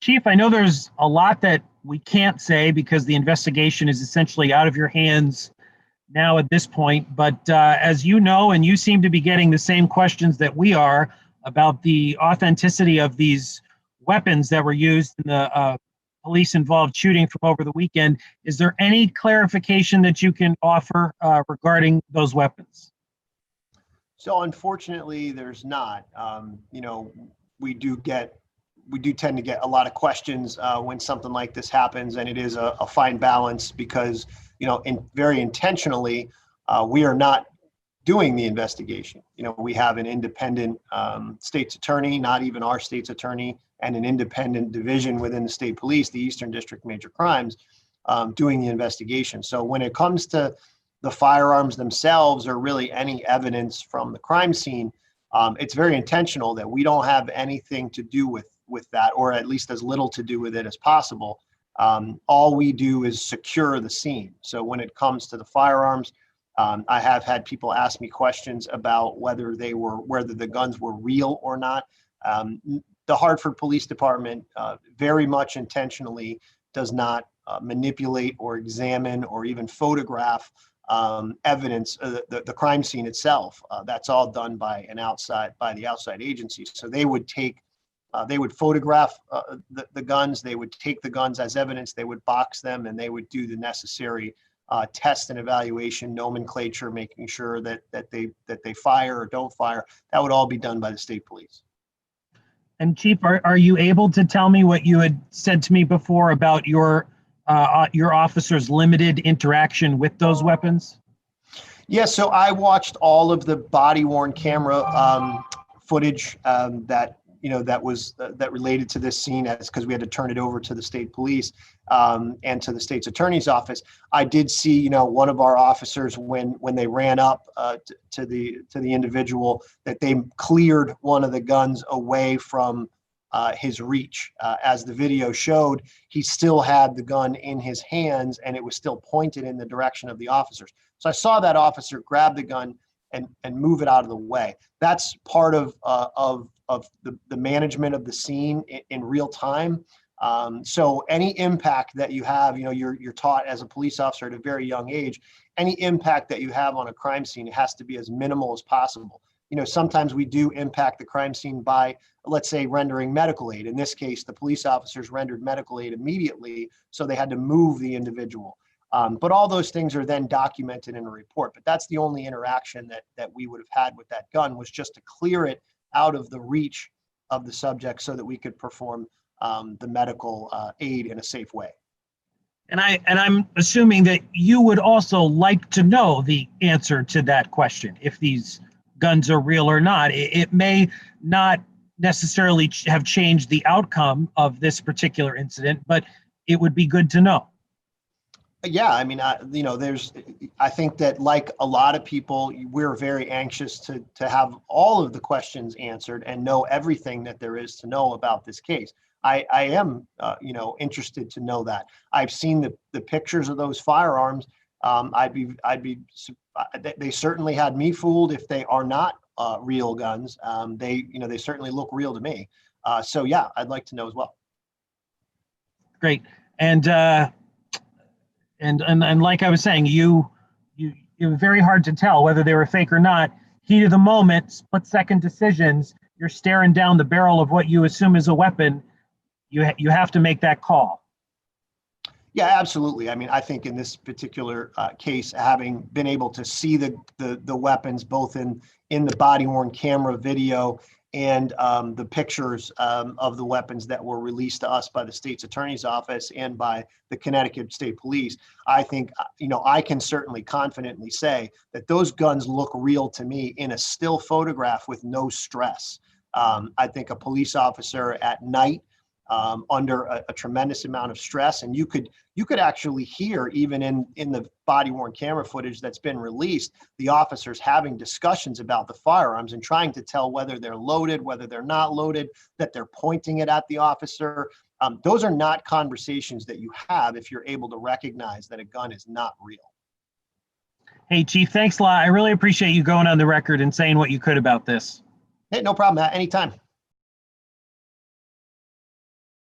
Chief, I know there's a lot that we can't say because the investigation is essentially out of your hands now at this point, but as you know, and you seem to be getting the same questions that we are about the authenticity of these weapons that were used in the police-involved shooting from over the weekend, is there any clarification that you can offer regarding those weapons? So unfortunately, there's not. We do tend to get a lot of questions when something like this happens, and it is a fine balance because, very intentionally, we are not doing the investigation. We have an independent state's attorney, not even our state's attorney, and an independent division within the state police, the Eastern District Major Crimes, doing the investigation. So when it comes to the firearms themselves or really any evidence from the crime scene, it's very intentional that we don't have anything to do with that, or at least as little to do with it as possible. All we do is secure the scene. So when it comes to the firearms, I have had people ask me questions about whether the guns were real or not. The Hartford Police Department very much intentionally does not manipulate or examine or even photograph evidence of the crime scene itself. That's all done by the outside agency. So they would photograph the guns, they would take the guns as evidence, they would box them, and they would do the necessary test and evaluation, nomenclature, making sure that they fire or don't fire. That would all be done by the state police. And Chief, are you able to tell me what you had said to me before about your officer's limited interaction with those weapons? Yeah, so I watched all of the body-worn camera footage that related to this scene, because we had to turn it over to the state police and to the state's attorney's office. I did see, one of our officers when they ran up to the individual, that they cleared one of the guns away from his reach. As the video showed, he still had the gun in his hands and it was still pointed in the direction of the officers. So I saw that officer grab the gun and move it out of the way. That's part of the management of the scene in real time. So any impact that you have, you're taught as a police officer at a very young age, any impact that you have on a crime scene, it has to be as minimal as possible. Sometimes we do impact the crime scene by, let's say, rendering medical aid. In this case, the police officers rendered medical aid immediately, so they had to move the individual. But all those things are then documented in a report. But that's the only interaction that we would have had with that gun, was just to clear it out of the reach of the subject so that we could perform the medical aid in a safe way. And I'm assuming that you would also like to know the answer to that question, if these guns are real or not. It may not necessarily have changed the outcome of this particular incident, but it would be good to know. Yeah, I mean, I think that, like a lot of people, we're very anxious to have all of the questions answered and know everything that there is to know about this case. I am, interested to know that. I've seen the pictures of those firearms. They certainly had me fooled if they are not real guns. They certainly look real to me. So yeah, I'd like to know as well. Great. And like I was saying, it was very hard to tell whether they were fake or not. Heat of the moment, split-second decisions. You're staring down the barrel of what you assume is a weapon. You have to make that call. Yeah, absolutely. I mean, I think in this particular case, having been able to see the weapons both in the body-worn camera video and the pictures of the weapons that were released to us by the state's attorney's office and by the Connecticut State Police, I think, I can certainly confidently say that those guns look real to me in a still photograph with no stress. I think a police officer at night, under a tremendous amount of stress, and you could actually hear, even in the body-worn camera footage that's been released, the officers having discussions about the firearms and trying to tell whether they're loaded, whether they're not loaded, that they're pointing it at the officer. Those are not conversations that you have if you're able to recognize that a gun is not real. Hey, Chief, thanks a lot. I really appreciate you going on the record and saying what you could about this. Hey, no problem, Matt. Anytime.